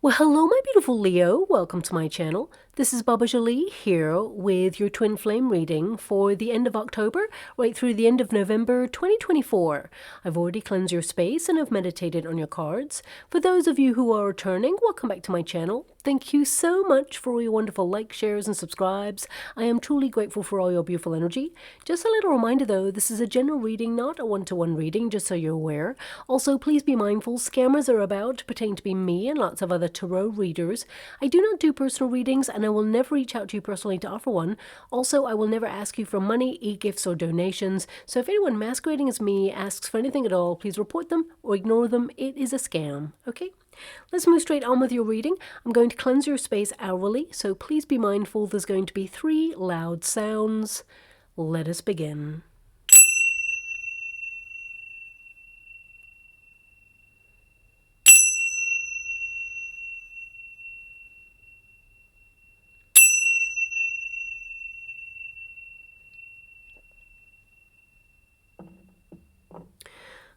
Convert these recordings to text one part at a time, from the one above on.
Well, hello, my beautiful Leo. Welcome to my channel. This is Baba Jolie here with your twin flame reading for the end of October right through the end of November 2024. I've already cleansed your space and have meditated on your cards. For those of you who are returning, welcome back to my channel. Thank you so much for all your wonderful likes, shares, and subscribes. I am truly grateful for all your beautiful energy. Just a little reminder though, this is a general reading, not a one-to-one reading, just so you're aware. Also, please be mindful, scammers are about, pretending to be me and lots of other tarot readers. I do not do personal readings, and I will never reach out to you personally to offer one. Also, I will never ask you for money, e-gifts, or donations. So if anyone masquerading as me asks for anything at all, please report them or ignore them. It is a scam, okay? Let's move straight on with your reading. I'm going to cleanse your space hourly, so please be mindful there's going to be 3 loud sounds. Let us begin.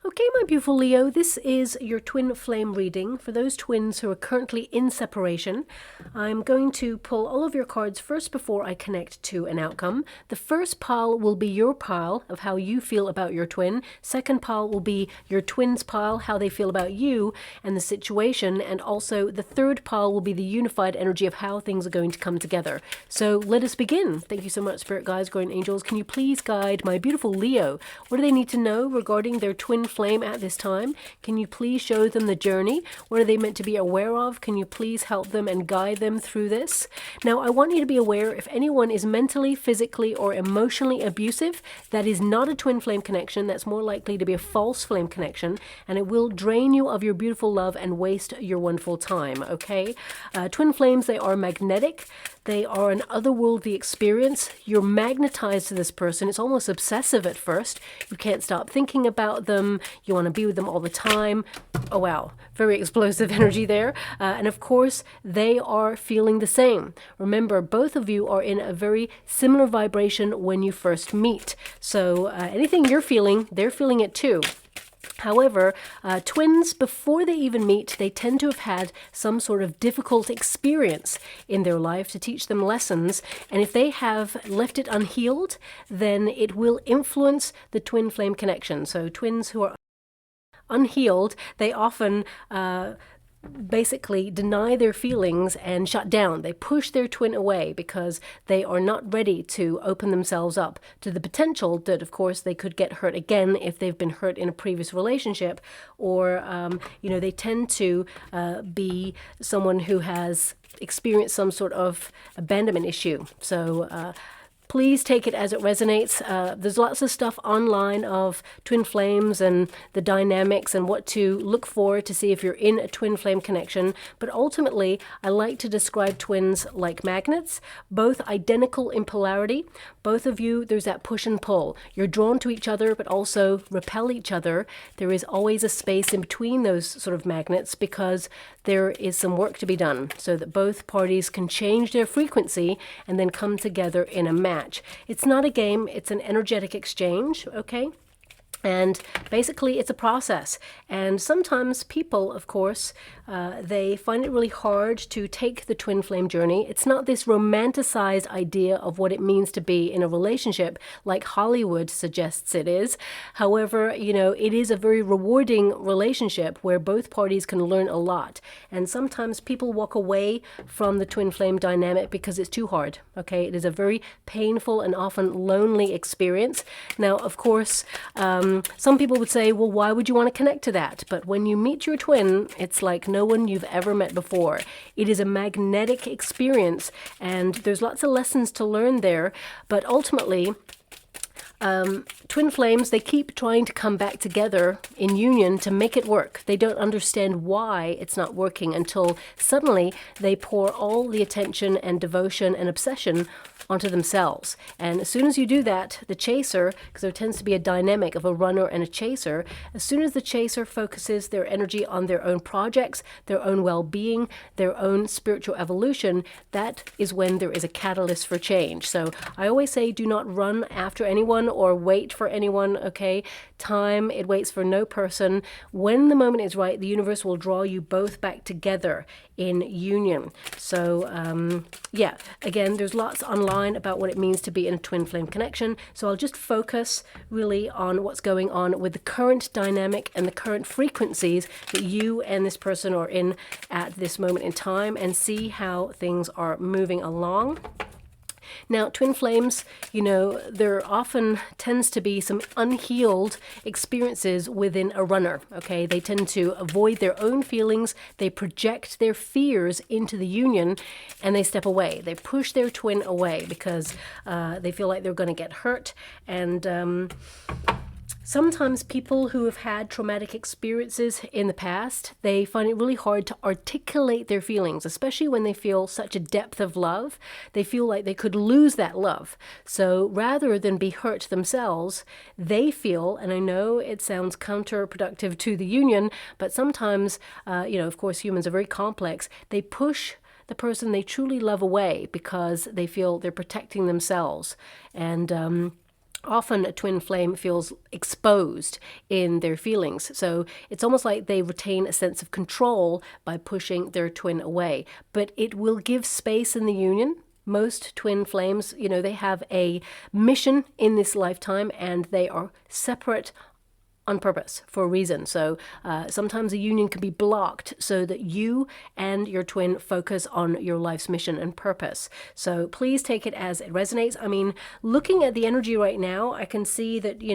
Okay, my beautiful Leo, this is your twin flame reading for those twins who are currently in separation. I'm going to pull all of your cards first before I connect to an outcome. The first pile will be your pile of how you feel about your twin. Second pile will be your twin's pile, how they feel about you and the situation. And also the third pile will be the unified energy of how things are going to come together. So let us begin. Thank you so much, Spirit Guides, Guardian Angels. Can you please guide my beautiful Leo? What do they need to know regarding their twin flame at this time? Can you please show them the journey? What are they meant to be aware of? Can you please help them and guide them through this? Now, I want you to be aware if anyone is mentally, physically, or emotionally abusive, that is not a twin flame connection. That's more likely to be a false flame connection, and it will drain you of your beautiful love and waste your wonderful time, okay? Twin flames, they are magnetic. They are an otherworldly experience. You're magnetized to this person. It's almost obsessive at first. You can't stop thinking about them. You want to be with them all the time. Oh, wow. Very explosive energy there. And of course, they are feeling the same. Remember, both of you are in a very similar vibration when you first meet. So anything you're feeling, they're feeling it too. However, twins, before they even meet, they tend to have had some sort of difficult experience in their life to teach them lessons. And if they have left it unhealed, then it will influence the twin flame connection. So twins who are unhealed, they often basically deny their feelings and shut down. They push their twin away because they are not ready to open themselves up to the potential that, of course, they could get hurt again if they've been hurt in a previous relationship, or they tend to be someone who has experienced some sort of abandonment issue. So please take it as it resonates. There's lots of stuff online of twin flames and the dynamics and what to look for to see if you're in a twin flame connection. But ultimately, I like to describe twins like magnets, both identical in polarity. Both of you, there's that push and pull. You're drawn to each other, but also repel each other. There is always a space in between those sort of magnets because there is some work to be done so that both parties can change their frequency and then come together in a match. It's not a game, it's an energetic exchange, okay? And basically, it's a process. And sometimes people, of course, they find it really hard to take the twin flame journey. It's not this romanticized idea of what it means to be in a relationship like Hollywood suggests it is. However, it is a very rewarding relationship where both parties can learn a lot. And sometimes people walk away from the twin flame dynamic because it's too hard, okay? It is a very painful and often lonely experience. Now, of course, some people would say, well, why would you want to connect to that? But when you meet your twin, it's like no one you've ever met before. It is a magnetic experience, and there's lots of lessons to learn there. But ultimately, twin flames, they keep trying to come back together in union to make it work. They don't understand why it's not working until suddenly they pour all the attention and devotion and obsession onto themselves. And as soon as you do that, the chaser, because there tends to be a dynamic of a runner and a chaser, as soon as the chaser focuses their energy on their own projects, their own well-being, their own spiritual evolution, that is when there is a catalyst for change. So I always say, do not run after anyone anyone or wait for anyone, okay? Time, it waits for no person. When the moment is right, the universe will draw you both back together in union. So, yeah, again, there's lots online about what it means to be in a twin flame connection. So I'll just focus really on what's going on with the current dynamic and the current frequencies that you and this person are in at this moment in time, and see how things are moving along. Now, twin flames, you know, there often tends to be some unhealed experiences within a runner, okay? They tend to avoid their own feelings, they project their fears into the union, and they step away. They push their twin away because they feel like they're going to get hurt. And sometimes people who have had traumatic experiences in the past, they find it really hard to articulate their feelings, especially when they feel such a depth of love. They feel like they could lose that love. So rather than be hurt themselves, they feel, and I know it sounds counterproductive to the union, but sometimes, you know, of course, humans are very complex. They push the person they truly love away because they feel they're protecting themselves. And often a twin flame feels exposed in their feelings. So it's almost like they retain a sense of control by pushing their twin away. But it will give space in the union. Most twin flames, you know, they have a mission in this lifetime, and they are separate on purpose for a reason. So sometimes a union can be blocked so that you and your twin focus on your life's mission and purpose. So please take it as it resonates. I mean, looking at the energy right now, I can see that, you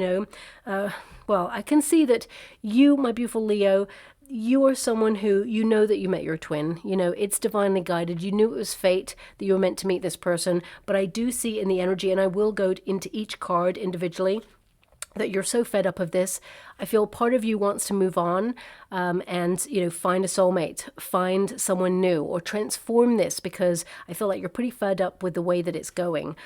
know, I can see that you, my beautiful Leo, you are someone who, you know that you met your twin. You know, it's divinely guided. You knew it was fate that you were meant to meet this person. But I do see in the energy, and I will go into each card individually, that you're so fed up of this. I feel part of you wants to move on and, you know, find a soulmate, find someone new, or transform this, because I feel like you're pretty fed up with the way that it's going.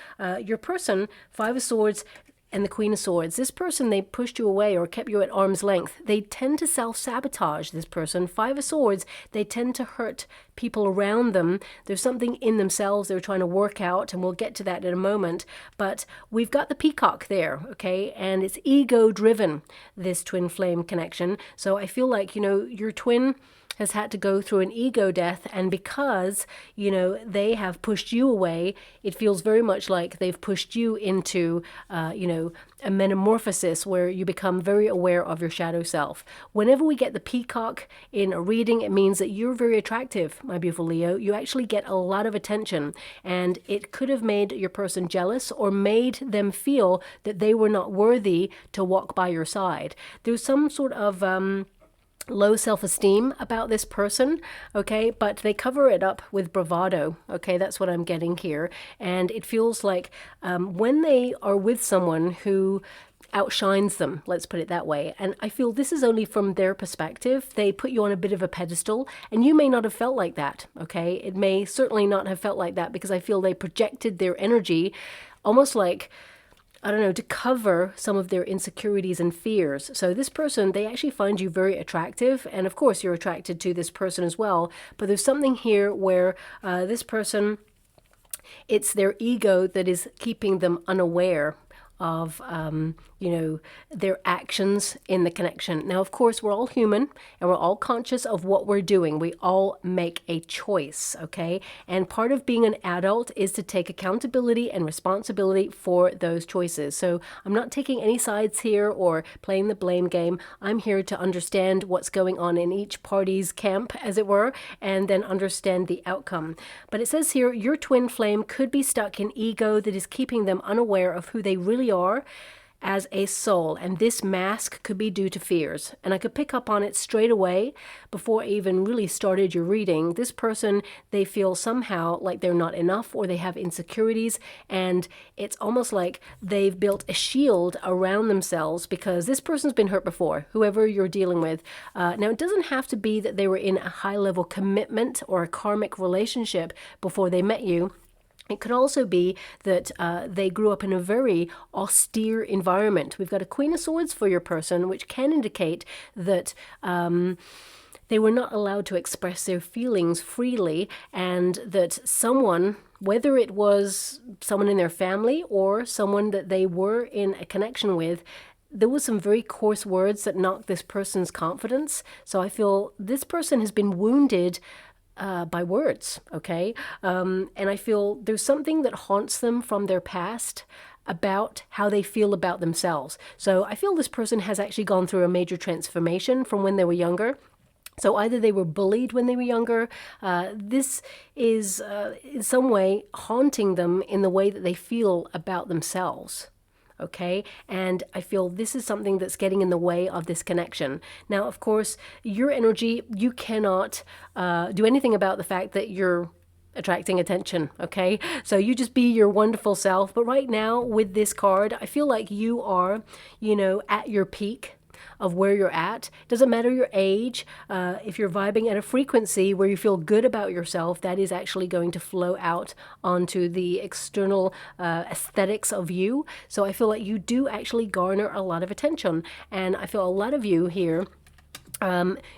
Your person, Five of Swords and the Queen of Swords, this person, they pushed you away or kept you at arm's length. They tend to self-sabotage, this person. Five of Swords, they tend to hurt people around them. There's something in themselves they're trying to work out, and we'll get to that in a moment. But we've got the peacock there, okay? And it's ego-driven, this twin flame connection. So I feel like, you know, your twin has had to go through an ego death, and because, you know, they have pushed you away, it feels very much like they've pushed you into, you know, a metamorphosis where you become very aware of your shadow self. Whenever we get the peacock in a reading, it means that you're very attractive, my beautiful Leo. You actually get a lot of attention, and it could have made your person jealous or made them feel that they were not worthy to walk by your side. There's some sort of low self-esteem about this person, okay, but they cover it up with bravado, okay? That's what I'm getting here. And it feels like when they are with someone who outshines them, let's put it that way, and I feel this is only from their perspective, they put you on a bit of a pedestal, and you may not have felt like that, okay? It may certainly not have felt like that, because I feel they projected their energy almost like, I don't know, to cover some of their insecurities and fears. So this person, they actually find you very attractive. And of course, you're attracted to this person as well. But there's something here where this person, it's their ego that is keeping them unaware of, you know, their actions in the connection. Now, of course, we're all human and we're all conscious of what we're doing. We all make a choice, okay? And part of being an adult is to take accountability and responsibility for those choices. So I'm not taking any sides here or playing the blame game. I'm here to understand what's going on in each party's camp, as it were, and then understand the outcome. But it says here, your twin flame could be stuck in ego that is keeping them unaware of who they really are as a soul, and this mask could be due to fears. And I could pick up on it straight away before I even really started your reading. This person, they feel somehow like they're not enough, or they have insecurities, and it's almost like they've built a shield around themselves because this person's been hurt before, whoever you're dealing with. Now, it doesn't have to be that they were in a high-level commitment or a karmic relationship before they met you. It could also be that they grew up in a very austere environment. We've got a Queen of Swords for your person, which can indicate that they were not allowed to express their feelings freely, and that someone whether it was someone in their family or someone that they were in a connection with, there was some very coarse words that knocked this person's confidence. So I feel this person has been wounded by words, okay? And I feel there's something that haunts them from their past about how they feel about themselves. So I feel this person has actually gone through a major transformation from when they were younger. So either they were bullied when they were younger, this is in some way haunting them in the way that they feel about themselves. Okay, and I feel this is something that's getting in the way of this connection. Now, of course, your energy, you cannot do anything about the fact that you're attracting attention, okay? So you just be your wonderful self. But right now with this card, I feel like you are, at your peak of where you're at. Doesn't matter your age. If you're vibing at a frequency where you feel good about yourself, that is actually going to flow out onto the external aesthetics of you. So I feel like you do actually garner a lot of attention. And I feel a lot of you here,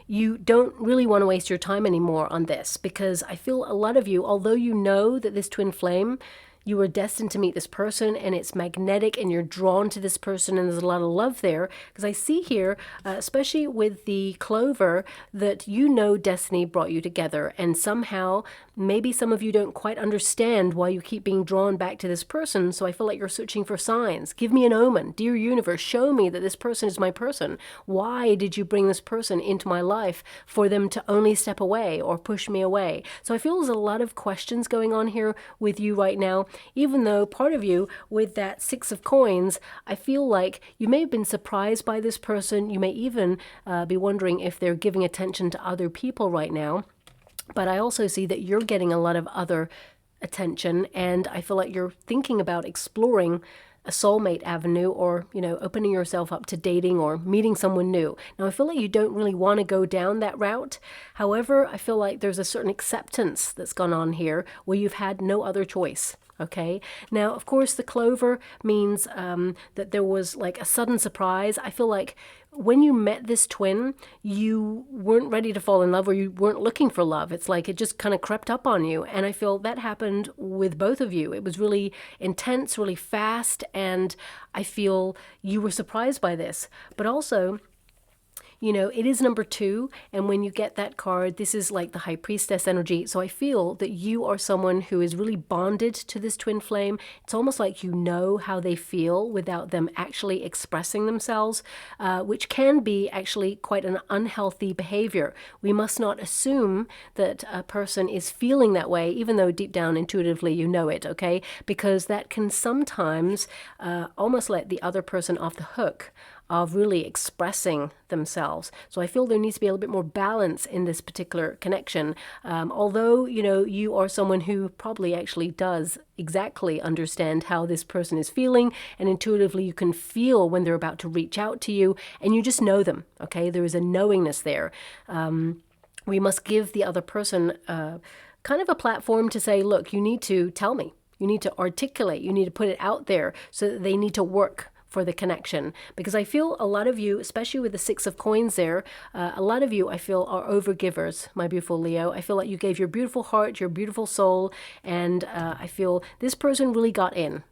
you don't really want to waste your time anymore on this, because I feel a lot of you, although you know that this twin flame, you were destined to meet this person and it's magnetic and you're drawn to this person and there's a lot of love there, because I see here, especially with the clover, that destiny brought you together, and somehow maybe some of you don't quite understand why you keep being drawn back to this person. So I feel like you're searching for signs. Give me an omen. Dear universe, show me that this person is my person. Why did you bring this person into my life for them to only step away or push me away? So I feel there's a lot of questions going on here with you right now. Even though part of you, with that Six of Coins, I feel like you may have been surprised by this person. You may even be wondering if they're giving attention to other people right now. But I also see that you're getting a lot of other attention, and I feel like you're thinking about exploring a soulmate avenue, or, opening yourself up to dating or meeting someone new. Now, I feel like you don't really want to go down that route. However, I feel like there's a certain acceptance that's gone on here where you've had no other choice. Okay. Now, of course, the clover means that there was like a sudden surprise. I feel like when you met this twin, you weren't ready to fall in love, or you weren't looking for love. It's like it just kind of crept up on you. And I feel that happened with both of you. It was really intense, really fast. And I feel you were surprised by this. But also, it is number 2, and when you get that card, this is like the High Priestess energy. So I feel that you are someone who is really bonded to this twin flame. It's almost like you know how they feel without them actually expressing themselves, which can be actually quite an unhealthy behavior. We must not assume that a person is feeling that way, even though deep down intuitively you know it, okay? Because that can sometimes almost let the other person off the hook of really expressing themselves. So I feel there needs to be a little bit more balance in this particular connection. Although, you are someone who probably actually does exactly understand how this person is feeling, and intuitively you can feel when they're about to reach out to you, and you just know them, okay? There is a knowingness there. We must give the other person kind of a platform to say, look, you need to tell me. You need to articulate. You need to put it out there, so that they need to work for the connection. Because I feel a lot of you, especially with the Six of Coins there, a lot of you I feel are overgivers, my beautiful Leo. I feel like you gave your beautiful heart, your beautiful soul, and I feel this person really got in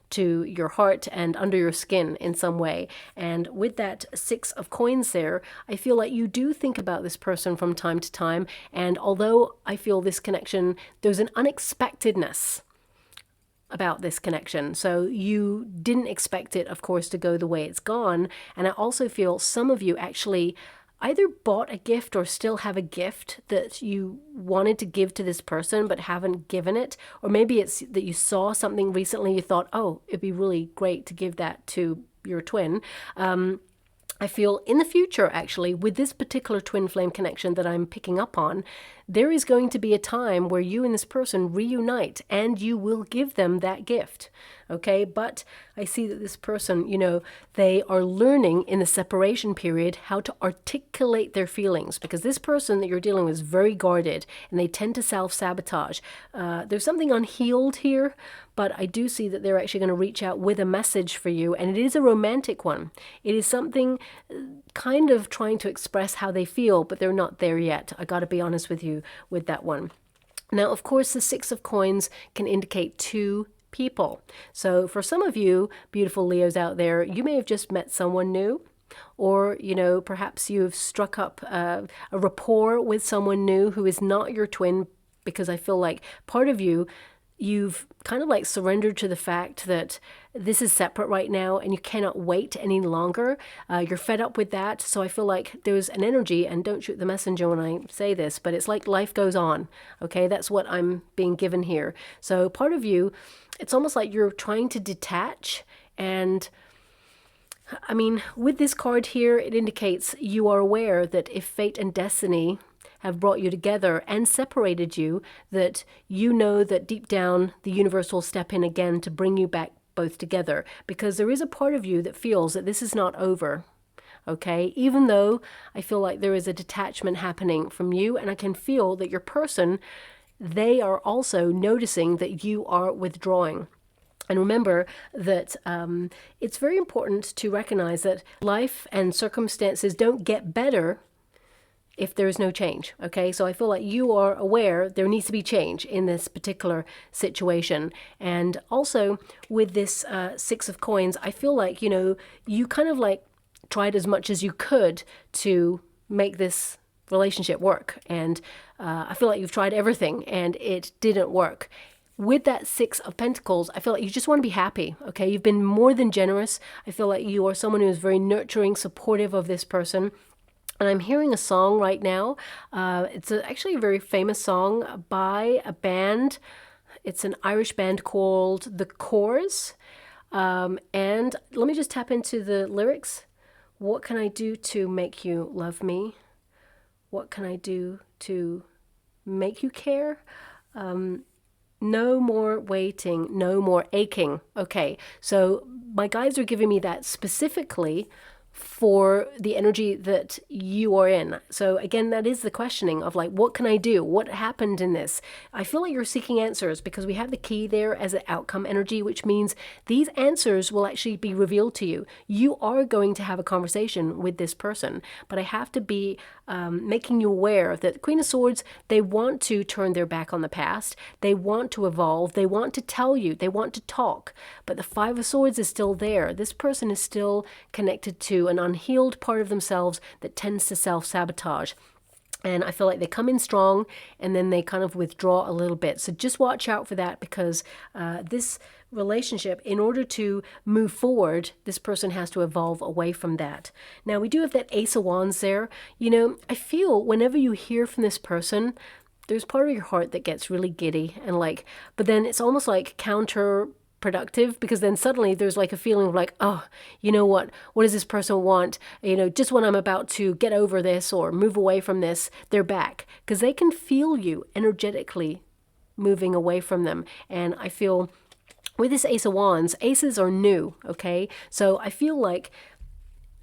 to your heart and under your skin in some way. And with that Six of Coins there, I feel like you do think about this person from time to time. And although I feel this connection, there's an unexpectedness about this connection. So you didn't expect it, of course, to go the way it's gone. And I also feel some of you actually either bought a gift or still have a gift that you wanted to give to this person but haven't given it. Or maybe it's that you saw something recently, you thought, oh, it'd be really great to give that to your twin. I feel in the future, actually, with this particular twin flame connection that I'm picking up on, there is going to be a time where you and this person reunite, and you will give them that gift. Okay, but I see that this person, they are learning in the separation period how to articulate their feelings, because this person that you're dealing with is very guarded and they tend to self-sabotage. There's something unhealed here, but I do see that they're actually going to reach out with a message for you, and it is a romantic one. It is something kind of trying to express how they feel, but they're not there yet. I got to be honest with you with that one. Now, of course, the Six of Coins can indicate two people. So for some of you beautiful Leos out there, you may have just met someone new, or, you know, perhaps you've struck up a rapport with someone new who is not your twin, because I feel like part of you, you've kind of like surrendered to the fact that this is separate right now and you cannot wait any longer. You're fed up with that. So I feel like there's an energy, and don't shoot the messenger when I say this, but it's like life goes on. Okay, that's what I'm being given here. So part of you, it's almost like you're trying to detach. And I mean, with this card here, it indicates you are aware that if fate and destiny have brought you together and separated you, that you know that deep down the universe will step in again to bring you back both together, because there is a part of you that feels that this is not over. Okay, even though I feel like there is a detachment happening from you, and I can feel that your person, they are also noticing that you are withdrawing. And remember that it's very important to recognize that life and circumstances don't get better if there's no change. Okay, so I feel like you are aware there needs to be change in this particular situation. And also with this Six of Coins, I feel like, you know, you kind of like tried as much as you could to make this relationship work. And I feel like you've tried everything and it didn't work. With that Six of Pentacles, I feel like you just want to be happy, okay? You've been more than generous. I feel like you are someone who is very nurturing, supportive of this person. And I'm hearing a song right now. It's actually a very famous song by a band. It's an Irish band called The Corrs. And let me just tap into the lyrics. What can I do to make you love me? What can I do to make you care? No more waiting, no more aching. Okay, so my guides are giving me that specifically for the energy that you are in. So again, that is the questioning of like, what can I do? What happened in this? I feel like you're seeking answers because we have the key there as an outcome energy, which means these answers will actually be revealed to you. You are going to have a conversation with this person, but I have to be making you aware that Queen of Swords, they want to turn their back on the past. They want to evolve. They want to tell you. They want to talk. But the Five of Swords is still there. This person is still connected to an unhealed part of themselves that tends to self-sabotage. And I feel like they come in strong and then they kind of withdraw a little bit. So just watch out for that, because this relationship, in order to move forward, this person has to evolve away from that. Now, we do have that Ace of Wands there. You know, I feel whenever you hear from this person, there's part of your heart that gets really giddy and like, but then it's almost like counterproductive, because then suddenly there's like a feeling of like, oh, you know what does this person want? You know, just when I'm about to get over this or move away from this, they're back, because they can feel you energetically moving away from them. And I feel with this Ace of Wands, aces are new, okay? So I feel like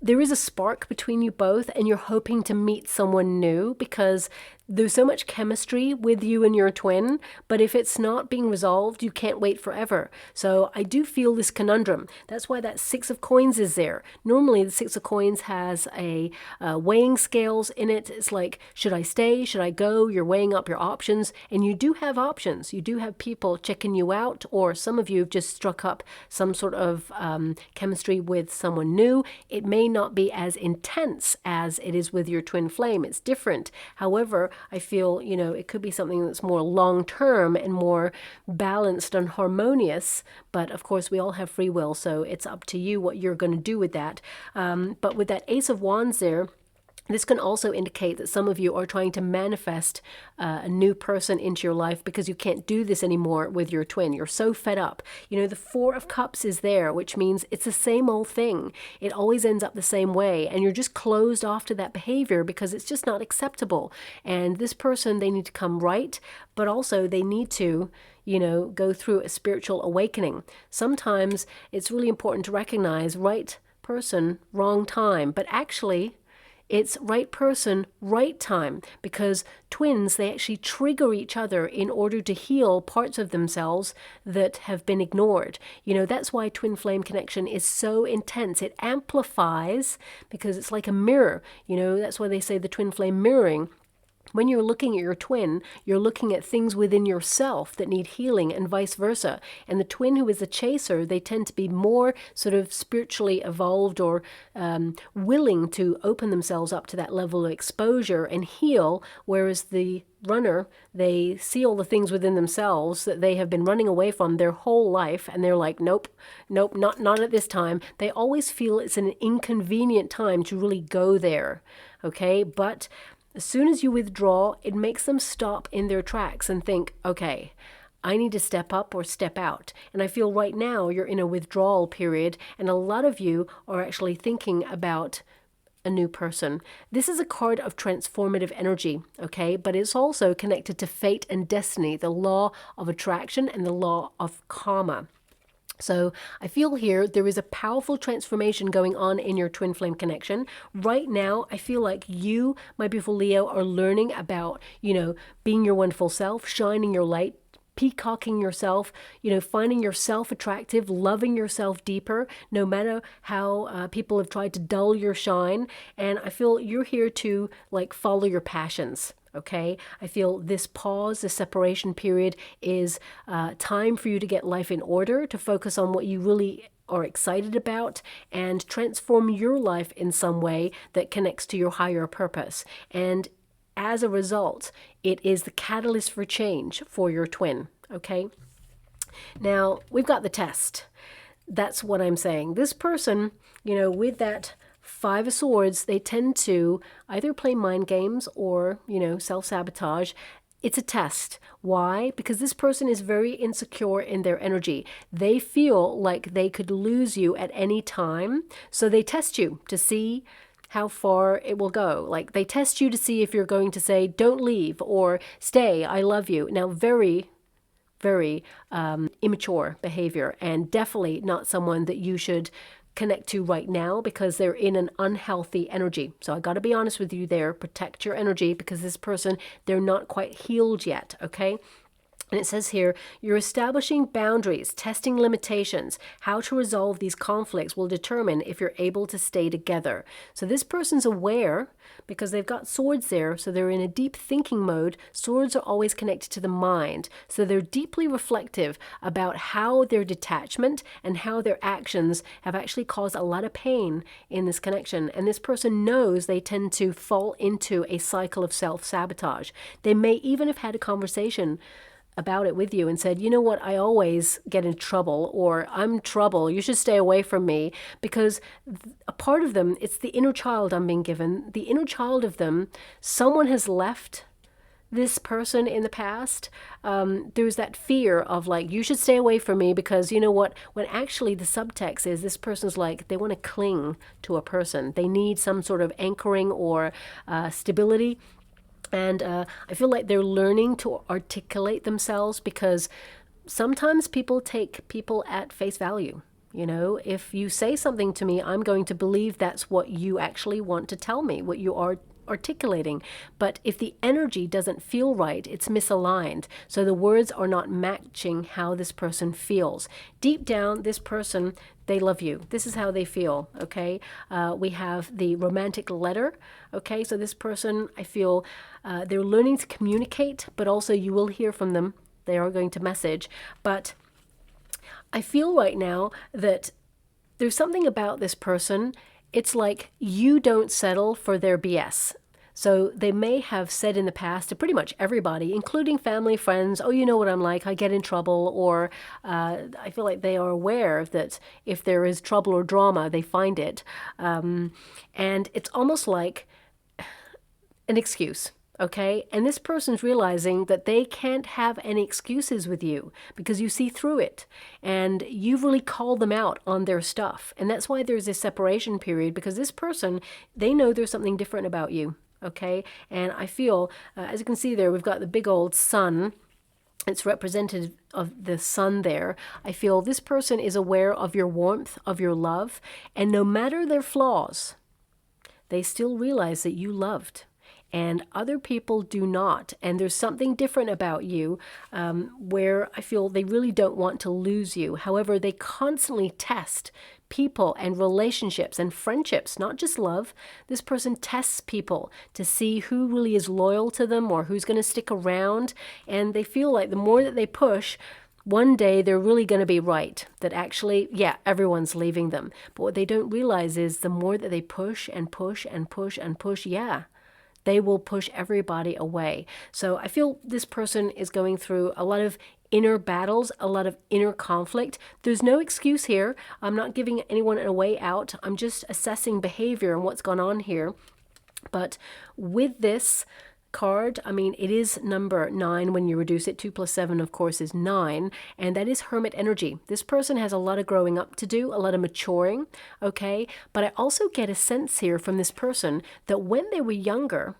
there is a spark between you both and you're hoping to meet someone new, because there's so much chemistry with you and your twin, but if it's not being resolved, you can't wait forever. So I do feel this conundrum. That's why that Six of Coins is there. Normally the Six of Coins has a weighing scales in it. It's like, should I stay? Should I go? You're weighing up your options, and you do have options. You do have people checking you out, or some of you have just struck up some sort of chemistry with someone new. It may not be as intense as it is with your twin flame. It's different. However, I feel, you know, it could be something that's more long-term and more balanced and harmonious. But of course, we all have free will, so it's up to you what you're going to do with that. But with that Ace of Wands there, this can also indicate that some of you are trying to manifest a new person into your life because you can't do this anymore with your twin. You're so fed up. You know, the Four of Cups is there, which means it's the same old thing. It always ends up the same way. And you're just closed off to that behavior because it's just not acceptable. And this person, they need to come right, but also they need to, you know, go through a spiritual awakening. Sometimes it's really important to recognize right person, wrong time. But actually, it's right person, right time, because twins, they actually trigger each other in order to heal parts of themselves that have been ignored. You know, that's why twin flame connection is so intense. It amplifies because it's like a mirror. You know, that's why they say the twin flame mirroring. When you're looking at your twin, you're looking at things within yourself that need healing and vice versa. And the twin who is a chaser, they tend to be more sort of spiritually evolved or willing to open themselves up to that level of exposure and heal, whereas the runner, they see all the things within themselves that they have been running away from their whole life, and they're like, nope, not at this time. They always feel it's an inconvenient time to really go there, okay? But as soon as you withdraw, it makes them stop in their tracks and think, okay, I need to step up or step out. And I feel right now you're in a withdrawal period, and a lot of you are actually thinking about a new person. This is a card of transformative energy, okay? But it's also connected to fate and destiny, the law of attraction and the law of karma. So I feel here there is a powerful transformation going on in your twin flame connection. Right now, I feel like you, my beautiful Leo, are learning about, being your wonderful self, shining your light, peacocking yourself, finding yourself attractive, loving yourself deeper, no matter how people have tried to dull your shine. And I feel you're here to follow your passions. Okay, I feel this pause, this separation period is time for you to get life in order, to focus on what you really are excited about and transform your life in some way that connects to your higher purpose. And as a result, it is the catalyst for change for your twin. Okay, now we've got the test. That's what I'm saying. This person, with that Five of Swords, they tend to either play mind games or, self-sabotage. It's a test. Why? Because this person is very insecure in their energy. They feel like they could lose you at any time. So they test you to see how far it will go. They test you to see if you're going to say, don't leave, or stay, I love you. Now, very, very immature behavior, and definitely not someone that you should connect to right now, because they're in an unhealthy energy. So I got to be honest with you there. Protect your energy, because this person, they're not quite healed yet, okay? And it says here, you're establishing boundaries, testing limitations. How to resolve these conflicts will determine if you're able to stay together. So this person's aware, because they've got swords there, so they're in a deep thinking mode. Swords are always connected to the mind. So they're deeply reflective about how their detachment and how their actions have actually caused a lot of pain in this connection. And this person knows they tend to fall into a cycle of self-sabotage. They may even have had a conversation about it with you and said, you know what, I always get in trouble, or I'm trouble, you should stay away from me, because a part of them, it's the inner child I'm being given. The inner child of them, someone has left this person in the past. There's that fear of you should stay away from me, because you know what, when actually the subtext is this person's they want to cling to a person. They need some sort of anchoring or stability. And I feel like they're learning to articulate themselves, because sometimes people take people at face value. If you say something to me, I'm going to believe that's what you actually want to tell me, what you are articulating. But if the energy doesn't feel right, it's misaligned. So the words are not matching how this person feels. Deep down, this person, they love you. This is how they feel, okay? We have the romantic letter, okay? So this person, I feel they're learning to communicate, but also you will hear from them. They are going to message. But I feel right now that there's something about this person. It's like you don't settle for their BS. So they may have said in the past to pretty much everybody, including family, friends, oh, you know what I'm like, I get in trouble, or I feel like they are aware that if there is trouble or drama, they find it. And it's almost like an excuse. Okay, and this person's realizing that they can't have any excuses with you, because you see through it and you've really called them out on their stuff. And that's why there's this separation period, because this person, they know there's something different about you. Okay, and I feel, as you can see there, we've got the big old sun. It's representative of the sun there. I feel this person is aware of your warmth, of your love, and no matter their flaws, they still realize that you loved. and other people do not. And there's something different about you, where I feel they really don't want to lose you. However, they constantly test people and relationships and friendships, not just love. This person tests people to see who really is loyal to them or who's going to stick around. And they feel like the more that they push, one day they're really going to be right. That actually, yeah, everyone's leaving them. But what they don't realize is the more that they push and push and push and push, yeah, they will push everybody away. So I feel this person is going through a lot of inner battles, a lot of inner conflict. There's no excuse here. I'm not giving anyone a way out. I'm just assessing behavior and what's gone on here. But with this card, I mean, it is number 9 when you reduce it. 2 plus 7, of course, is 9, and that is Hermit energy. This person has a lot of growing up to do, a lot of maturing, okay? But I also get a sense here from this person that when they were younger,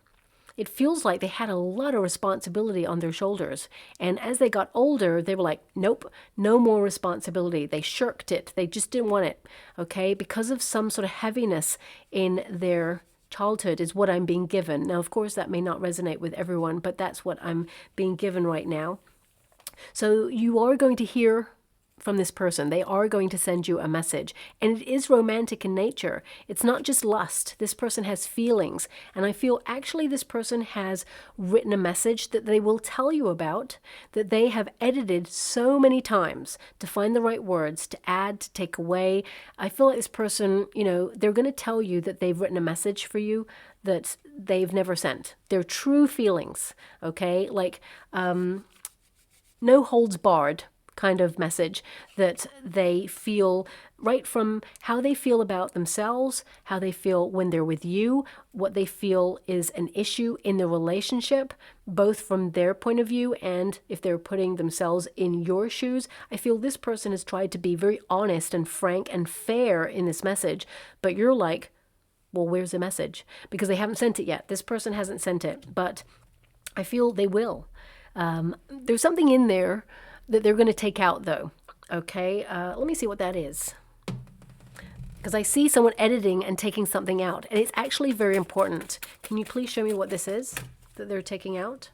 it feels like they had a lot of responsibility on their shoulders. And as they got older, they were like, nope, no more responsibility. They shirked it. They just didn't want it, okay? Because of some sort of heaviness in their childhood is what I'm being given. Now, of course, that may not resonate with everyone, but that's what I'm being given right now. So you are going to hear from this person. They are going to send you a message, and it is romantic in nature. It's not just lust. This person has feelings, and I feel actually this person has written a message that they will tell you about, that they have edited so many times to find the right words, to add, to take away. I feel like this person, you know, they're going to tell you that they've written a message for you that they've never sent. They're true feelings, okay? Like no holds barred kind of message that they feel right from how they feel about themselves, how they feel when they're with you, what they feel is an issue in the relationship, both from their point of view and if they're putting themselves in your shoes. I feel this person has tried to be very honest and frank and fair in this message, but you're like, well, where's the message? Because they haven't sent it yet. This person hasn't sent it, but I feel they will. There's something in there that they're going to take out, though. Okay, let me see what that is. Because I see someone editing and taking something out, and it's actually very important. Can you please show me what this is that they're taking out?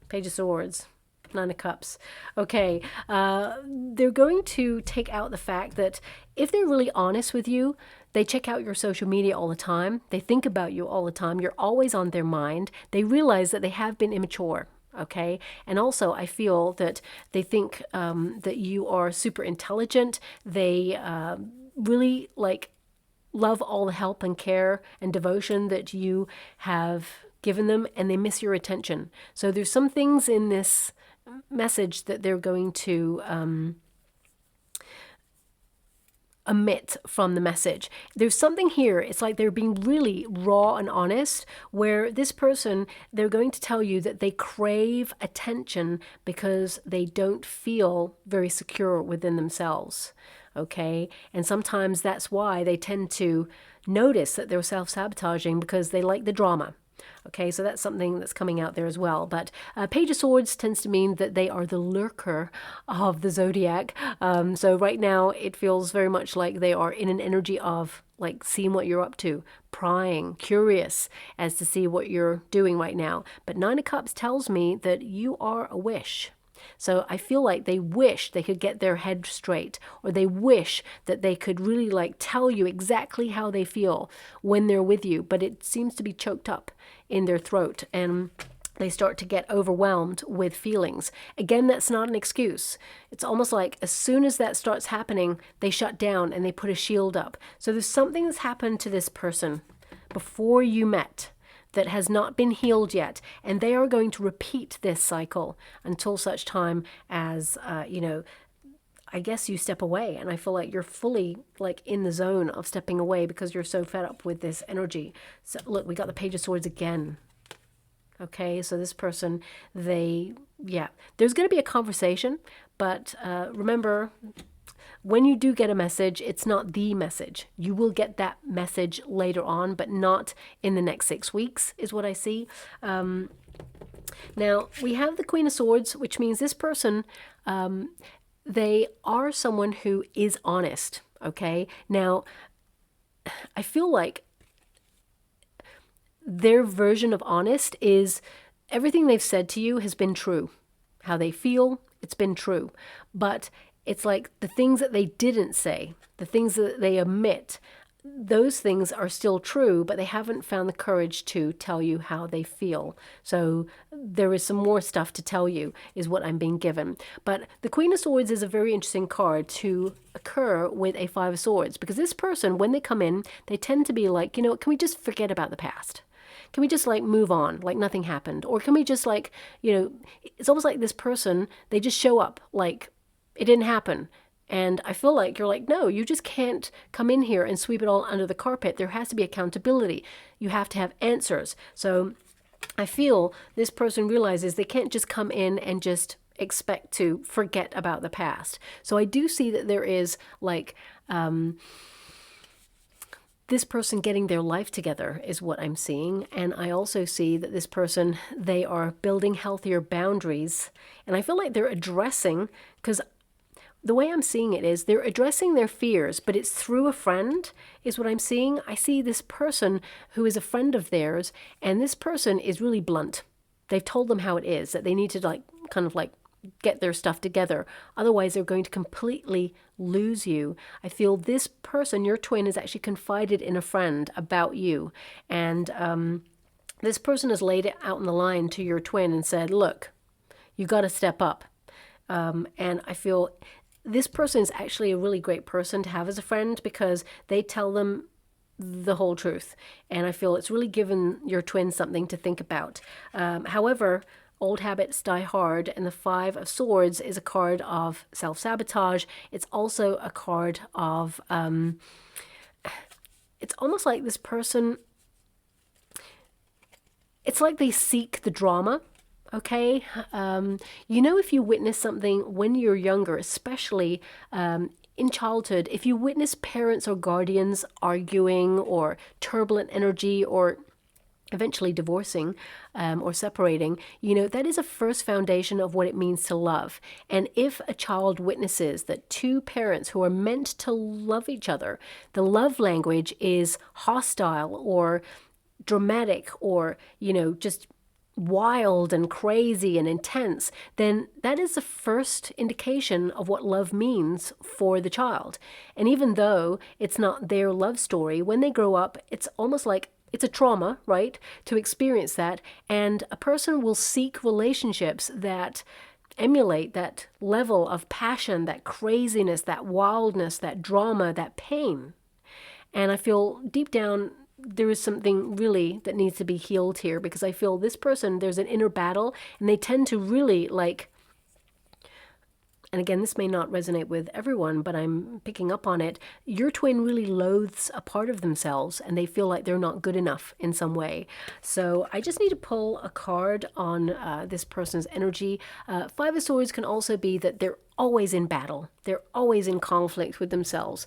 Page of Swords, 9 of Cups. Okay, they're going to take out the fact that if they're really honest with you, they check out your social media all the time. They think about you all the time. You're always on their mind. They realize that they have been immature. Okay. And also I feel that they think that you are super intelligent. They really like love all the help and care and devotion that you have given them, and they miss your attention. So there's some things in this message that they're going to omit from the message. There's something here, it's like they're being really raw and honest, where this person, they're going to tell you that they crave attention because they don't feel very secure within themselves. Okay, and sometimes that's why they tend to notice that they're self-sabotaging, because they like the drama. Okay, so that's something that's coming out there as well. But Page of Swords tends to mean that they are the lurker of the zodiac. So right now it feels very much like they are in an energy of like seeing what you're up to, prying, curious as to see what you're doing right now. But 9 of Cups tells me that you are a wish. So I feel like they wish they could get their head straight, or they wish that they could really like tell you exactly how they feel when they're with you, but it seems to be choked up in their throat and they start to get overwhelmed with feelings. Again, that's not an excuse. It's almost like as soon as that starts happening, they shut down and they put a shield up. So there's something that's happened to this person before you met that has not been healed yet, and they are going to repeat this cycle until such time as you know, I guess you step away. And I feel like you're fully like in the zone of stepping away because you're so fed up with this energy. So look, we got the Page of Swords again. Okay, so this person, there's going to be a conversation, but remember, when you do get a message, it's not the message. You will get that message later on, but not in the next 6 weeks, is what I see. Now, we have the Queen of Swords, which means this person, they are someone who is honest, okay? Now, I feel like their version of honest is everything they've said to you has been true. How they feel, it's been true. But it's like the things that they didn't say, the things that they omit, those things are still true, but they haven't found the courage to tell you how they feel. So there is some more stuff to tell you, is what I'm being given. But the Queen of Swords is a very interesting card to occur with a Five of Swords, because this person, when they come in, they tend to be like, you know, can we just forget about the past? Can we just like move on, like nothing happened? Or can we just like, you know, it's almost like this person, they just show up like it didn't happen. And I feel like you're like, no, you just can't come in here and sweep it all under the carpet. There has to be accountability. You have to have answers. So I feel this person realizes they can't just come in and just expect to forget about the past. So I do see that there is like this person getting their life together is what I'm seeing. And I also see that this person, they are building healthier boundaries. And I feel like they're addressing, because the way I'm seeing it is they're addressing their fears, but it's through a friend is what I'm seeing. I see this person who is a friend of theirs, and this person is really blunt. They've told them how it is, that they need to like kind of like get their stuff together. Otherwise, they're going to completely lose you. I feel this person, your twin, has actually confided in a friend about you. And this person has laid it out on the line to your twin and said, look, you got to step up. And I feel this person is actually a really great person to have as a friend, because they tell them the whole truth. And I feel it's really given your twin something to think about. However, old habits die hard, and the Five of Swords is a card of self-sabotage. It's also a card of, it's almost like this person, it's like they seek the drama. Okay, you know, if you witness something when you're younger, especially in childhood, if you witness parents or guardians arguing or turbulent energy or eventually divorcing or separating, you know, that is a first foundation of what it means to love. And if a child witnesses that two parents who are meant to love each other, the love language is hostile or dramatic or, you know, just wild and crazy and intense, then that is the first indication of what love means for the child. And even though it's not their love story, when they grow up, it's almost like it's a trauma, right, to experience that. And a person will seek relationships that emulate that level of passion, that craziness, that wildness, that drama, that pain. And I feel deep down there is something really that needs to be healed here, because I feel this person, there's an inner battle, and they tend to really like, and again, this may not resonate with everyone, but I'm picking up on it. Your twin really loathes a part of themselves, and they feel like they're not good enough in some way. So I just need to pull a card on this person's energy. Five of Swords can also be that they're always in battle. They're always in conflict with themselves.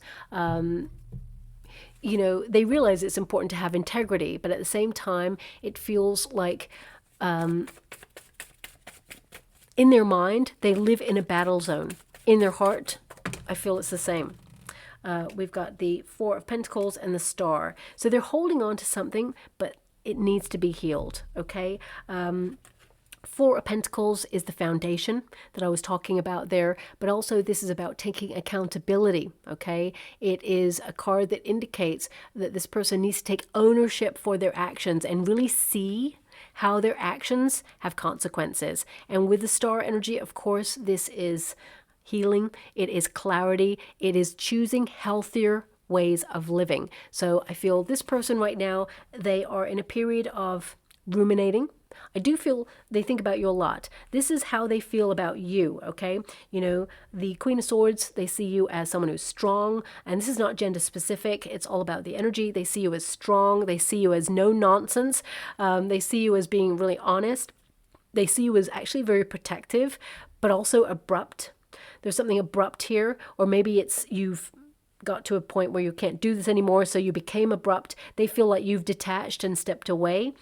You know, they realize it's important to have integrity, but at the same time, it feels like in their mind, they live in a battle zone. In their heart, I feel it's the same. We've got the Four of Pentacles and the Star. So they're holding on to something, but it needs to be healed, okay? Four of Pentacles is the foundation that I was talking about there, but also this is about taking accountability, okay? It is a card that indicates that this person needs to take ownership for their actions and really see how their actions have consequences. And with the Star energy, of course, this is healing, it is clarity, it is choosing healthier ways of living. So I feel this person right now, they are in a period of ruminating. I do feel they think about you a lot. This is how they feel about you, okay? You know, the Queen of Swords, they see you as someone who's strong, and this is not gender specific. It's all about the energy. They see you as strong. They see you as no nonsense. They see you as being really honest. They see you as actually very protective, but also abrupt. There's something abrupt here, or maybe it's you've got to a point where you can't do this anymore, so you became abrupt. They feel like you've detached and stepped away.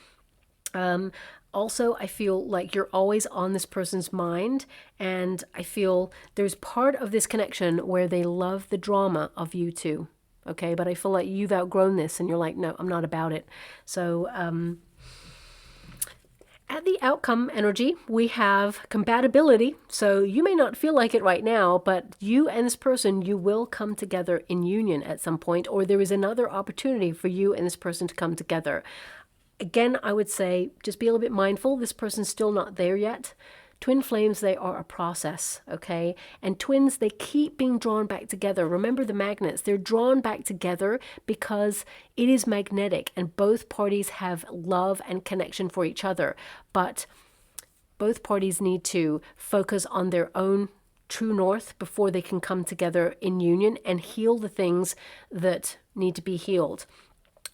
Also, I feel like you're always on this person's mind, and I feel there's part of this connection where they love the drama of you two, okay? But I feel like you've outgrown this, and you're like, no, I'm not about it. So At the outcome energy, we have compatibility. So you may not feel like it right now, but you and this person, you will come together in union at some point, or there is another opportunity for you and this person to come together. Again, I would say just be a little bit mindful. This person's still not there yet. Twin flames, they are a process, okay? And twins, they keep being drawn back together. Remember the magnets, they're drawn back together because it is magnetic and both parties have love and connection for each other. But both parties need to focus on their own true north before they can come together in union and heal the things that need to be healed.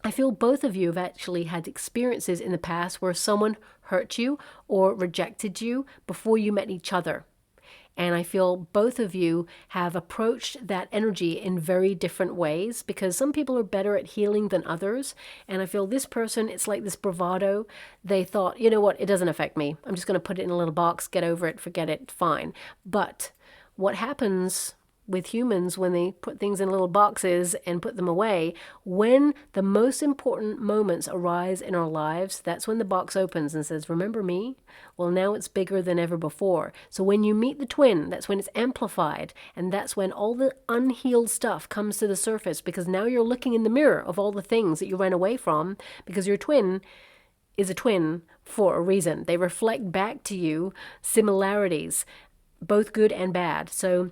I feel both of you have actually had experiences in the past where someone hurt you or rejected you before you met each other. And I feel both of you have approached that energy in very different ways because some people are better at healing than others. And I feel this person, it's like this bravado. They thought, you know what, it doesn't affect me. I'm just going to put it in a little box, get over it, forget it, fine. But what happens with humans when they put things in little boxes and put them away, when the most important moments arise in our lives, that's when the box opens and says, remember me? Well, now it's bigger than ever before. So when you meet the twin, that's when it's amplified, and that's when all the unhealed stuff comes to the surface, because now you're looking in the mirror of all the things that you ran away from, because your twin is a twin for a reason. They reflect back to you similarities, both good and bad. So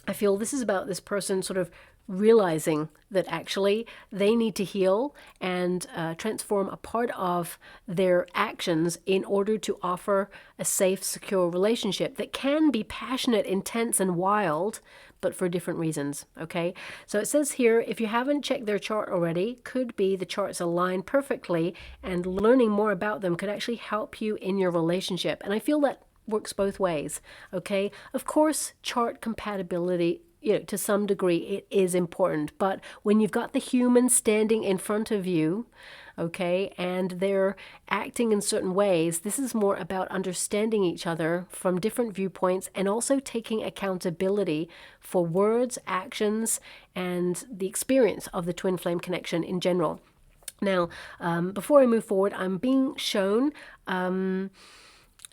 I feel this is about this person sort of realizing that actually they need to heal and transform a part of their actions in order to offer a safe, secure relationship that can be passionate, intense, and wild, but for different reasons, okay? So it says here, if you haven't checked their chart already, could be the charts align perfectly, and learning more about them could actually help you in your relationship. And I feel that works both ways, okay? Of course, chart compatibility, to some degree, it is important. But when you've got the human standing in front of you, okay, and they're acting in certain ways, this is more about understanding each other from different viewpoints and also taking accountability for words, actions, and the experience of the twin flame connection in general. Now, before I move forward, I'm being shown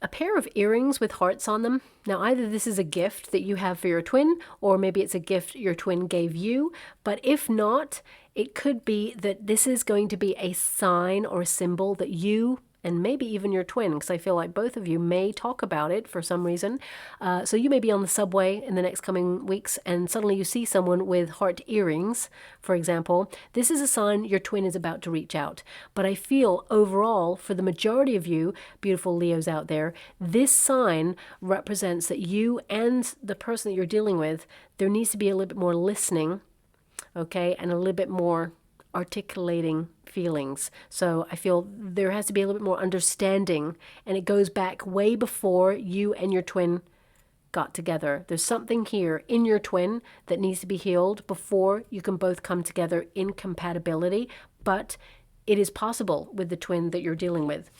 a pair of earrings with hearts on them. Now, either this is a gift that you have for your twin, or maybe it's a gift your twin gave you. But if not, it could be that this is going to be a sign or a symbol that you, and maybe even your twin, because I feel like both of you may talk about it for some reason. So you may be on the subway in the next coming weeks and suddenly you see someone with heart earrings, for example. This is a sign your twin is about to reach out. But I feel overall, for the majority of you, beautiful Leos out there, this sign represents that you and the person that you're dealing with, there needs to be a little bit more listening, okay, and a little bit more articulating feelings. So I feel there has to be a little bit more understanding, and it goes back way before you and your twin got together. There's something here in your twin that needs to be healed before you can both come together in compatibility, but it is possible with the twin that you're dealing with.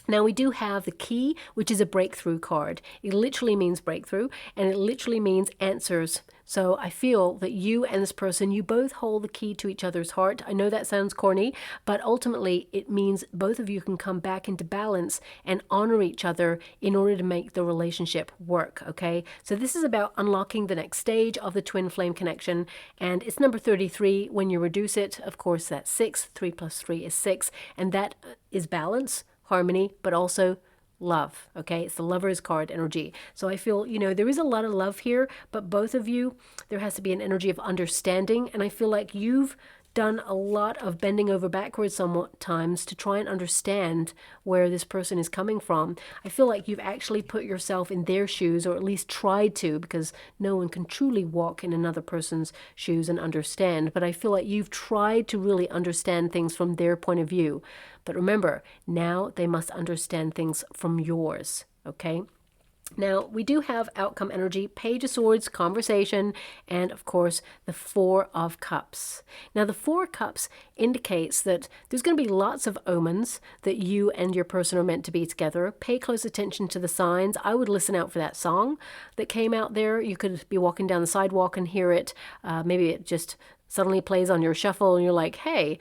Now we do have the key, which is a breakthrough card. It literally means breakthrough, and it literally means answers. So I feel that you and this person, you both hold the key to each other's heart. I know that sounds corny, but ultimately it means both of you can come back into balance and honor each other in order to make the relationship work, okay? So this is about unlocking the next stage of the twin flame connection, and it's number 33. When you reduce it, of course, that's 6. 3 plus 3 is 6, and that is balance, harmony, but also love, okay? It's the Lover's card energy. So I feel, there is a lot of love here, but both of you, there has to be an energy of understanding, and I feel like you've done a lot of bending over backwards sometimes to try and understand where this person is coming from. I feel like you've actually put yourself in their shoes, or at least tried to, because no one can truly walk in another person's shoes and understand. But I feel like you've tried to really understand things from their point of view. But remember, now they must understand things from yours, okay? Now, we do have outcome energy, Page of Swords, conversation, and of course, the Four of Cups. Now, the Four of Cups indicates that there's going to be lots of omens that you and your person are meant to be together. Pay close attention to the signs. I would listen out for that song that came out there. You could be walking down the sidewalk and hear it. Maybe it just suddenly plays on your shuffle and you're like, hey,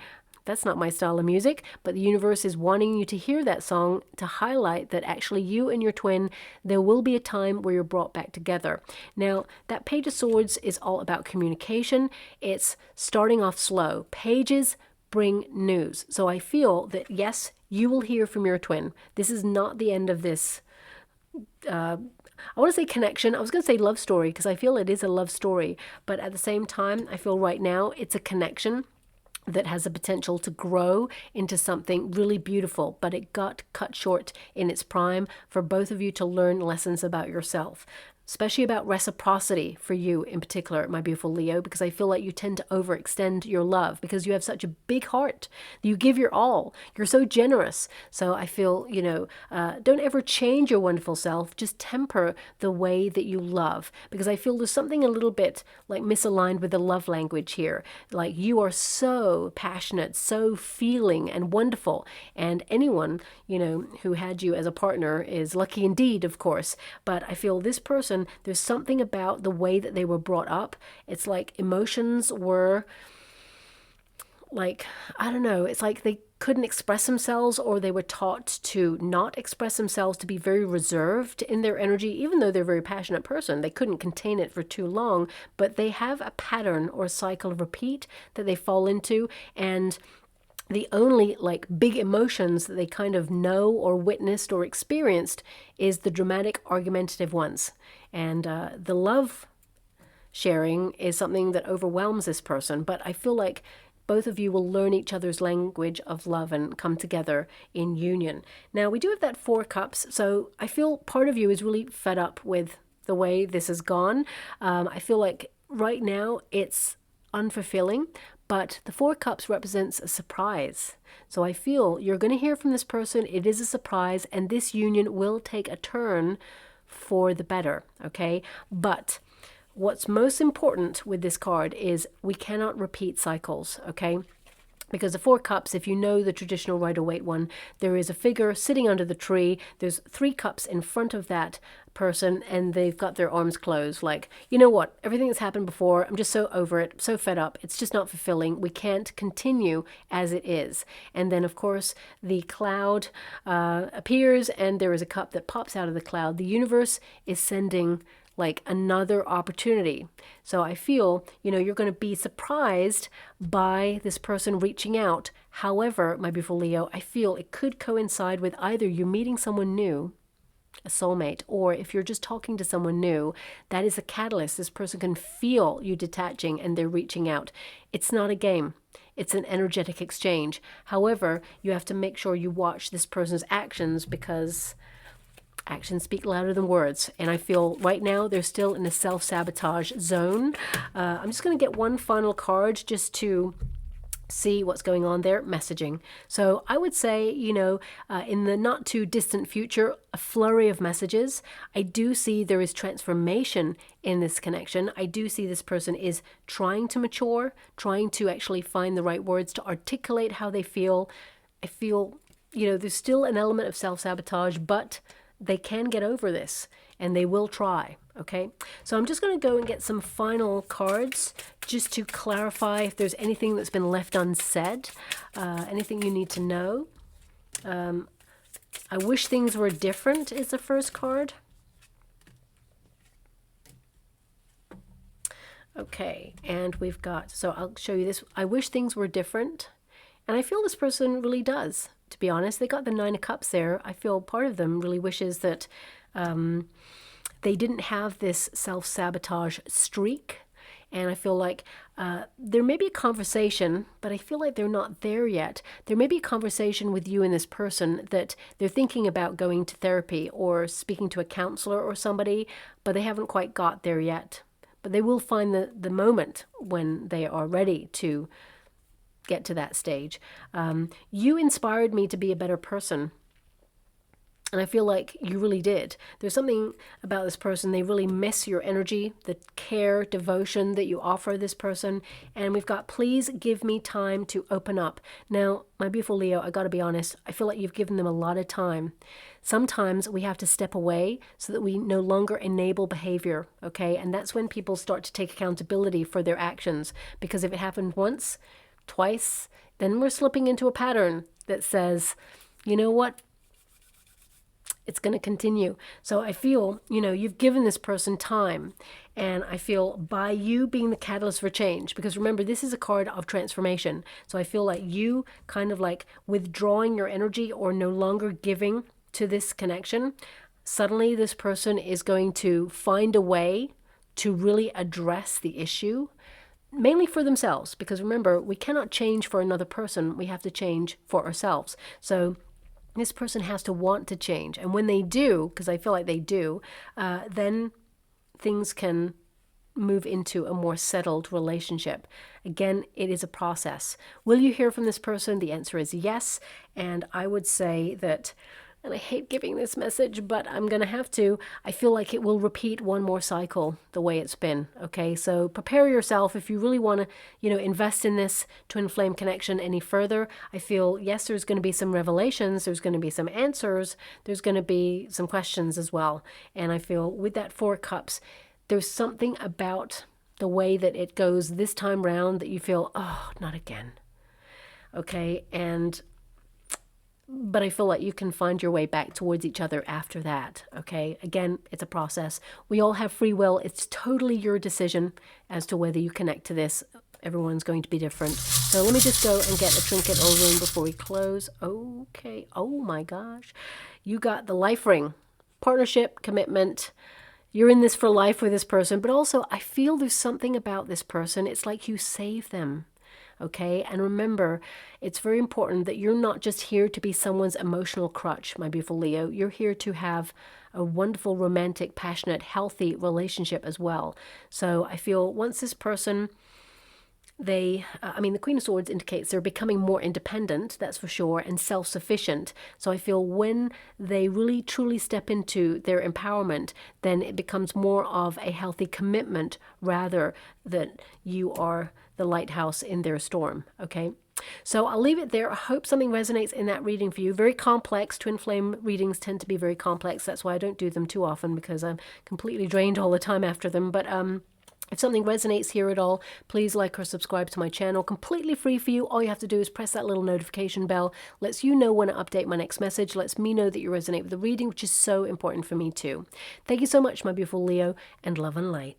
that's not my style of music, but the universe is wanting you to hear that song to highlight that actually you and your twin, there will be a time where you're brought back together. Now, that Page of Swords is all about communication. It's starting off slow. Pages bring news. So I feel that, yes, you will hear from your twin. This is not the end of this I want to say connection. I was going to say love story because I feel it is a love story. But at the same time, I feel right now it's a connection that has the potential to grow into something really beautiful. But it got cut short in its prime for both of you to learn lessons about yourself. Especially about reciprocity for you in particular, my beautiful Leo, because I feel like you tend to overextend your love because you have such a big heart. You give your all. You're so generous. So I feel, don't ever change your wonderful self. Just temper the way that you love, because I feel there's something a little bit like misaligned with the love language here. Like you are so passionate, so feeling and wonderful. And anyone, who had you as a partner is lucky indeed, of course. But I feel this person, there's something about the way that they were brought up. It's like emotions were like, I don't know, it's like they couldn't express themselves, or they were taught to not express themselves, to be very reserved in their energy. Even though they're a very passionate person, they couldn't contain it for too long. But they have a pattern or a cycle of repeat that they fall into, and the only like big emotions that they kind of know or witnessed or experienced is the dramatic argumentative ones. And the love sharing is something that overwhelms this person. But I feel like both of you will learn each other's language of love and come together in union. Now, we do have that 4 cups. So I feel part of you is really fed up with the way this has gone. I feel like right now it's unfulfilling. But the 4 cups represents a surprise. So I feel you're going to hear from this person. It is a surprise, and this union will take a turn for the better, okay? But what's most important with this card is we cannot repeat cycles, okay? Because the 4 cups, if you know the traditional Rider-Waite one, there is a figure sitting under the tree. There's 3 cups in front of that person, and they've got their arms closed. Like, you know what? Everything that's happened before, I'm just so over it, so fed up. It's just not fulfilling. We can't continue as it is. And then, of course, the cloud appears, and there is a cup that pops out of the cloud. The universe is sending like another opportunity. So I feel, you're going to be surprised by this person reaching out. However, my beautiful Leo, I feel it could coincide with either you meeting someone new, a soulmate, or if you're just talking to someone new, that is a catalyst. This person can feel you detaching and they're reaching out. It's not a game. It's an energetic exchange. However, you have to make sure you watch this person's actions, because actions speak louder than words. And I feel right now they're still in a self-sabotage zone. I'm just going to get one final card just to see what's going on there. Messaging. So I would say, in the not too distant future, a flurry of messages. I do see there is transformation in this connection. I do see this person is trying to mature, trying to actually find the right words to articulate how they feel. I feel, there's still an element of self-sabotage, but they can get over this, and they will try, okay? So I'm just going to go and get some final cards just to clarify if there's anything that's been left unsaid, anything you need to know. I wish things were different is the first card. Okay, and we've got, so I'll show you this. I wish things were different, and I feel this person really does. To be honest, they got the 9 of Cups there. I feel part of them really wishes that they didn't have this self-sabotage streak. And I feel like there may be a conversation, but I feel like they're not there yet. There may be a conversation with you and this person that they're thinking about going to therapy or speaking to a counselor or somebody, but they haven't quite got there yet. But they will find the moment when they are ready to get to that stage. You inspired me to be a better person. And I feel like you really did. There's something about this person. They really miss your energy, the care, devotion that you offer this person. And we've got, please give me time to open up. Now, my beautiful Leo, I got to be honest, I feel like you've given them a lot of time. Sometimes we have to step away so that we no longer enable behavior, okay? And that's when people start to take accountability for their actions. Because if it happened once, twice, then we're slipping into a pattern that says, you know what? It's going to continue. So I feel, you've given this person time. And I feel by you being the catalyst for change, because remember, this is a card of transformation. So I feel like you kind of like withdrawing your energy or no longer giving to this connection, suddenly this person is going to find a way to really address the issue, mainly for themselves. Because remember, we cannot change for another person. We have to change for ourselves. So this person has to want to change. And when they do, because I feel like they do, then things can move into a more settled relationship. Again, it is a process. Will you hear from this person? The answer is yes. And I would say that, and I hate giving this message, but I'm going to have to, I feel like it will repeat one more cycle the way it's been. Okay, so prepare yourself if you really want to, invest in this twin flame connection any further. I feel, yes, there's going to be some revelations, there's going to be some answers, there's going to be some questions as well. And I feel with that Four of Cups, there's something about the way that it goes this time round that you feel, oh, not again. Okay, but I feel like you can find your way back towards each other after that, okay? Again, it's a process. We all have free will. It's totally your decision as to whether you connect to this. Everyone's going to be different. So let me just go and get a trinket or ring before we close. Okay. Oh my gosh. You got the life ring. Partnership, commitment. You're in this for life with this person. But also, I feel there's something about this person. It's like you save them. Okay, and remember, it's very important that you're not just here to be someone's emotional crutch, my beautiful Leo. You're here to have a wonderful, romantic, passionate, healthy relationship as well. So I feel once this person, the Queen of Swords indicates they're becoming more independent, that's for sure, and self-sufficient. So I feel when they really truly step into their empowerment, then it becomes more of a healthy commitment rather than you are the lighthouse in their storm. Okay, so I'll leave it there. I hope something resonates in that reading for you. Very complex. Twin flame readings tend to be very complex. That's why I don't do them too often, because I'm completely drained all the time after them. But if something resonates here at all, please like or subscribe to my channel. Completely free for you. All you have to do is press that little notification bell. Lets you know when I update my next message. Lets me know that you resonate with the reading, which is so important for me too. Thank you so much, my beautiful Leo, and love and light.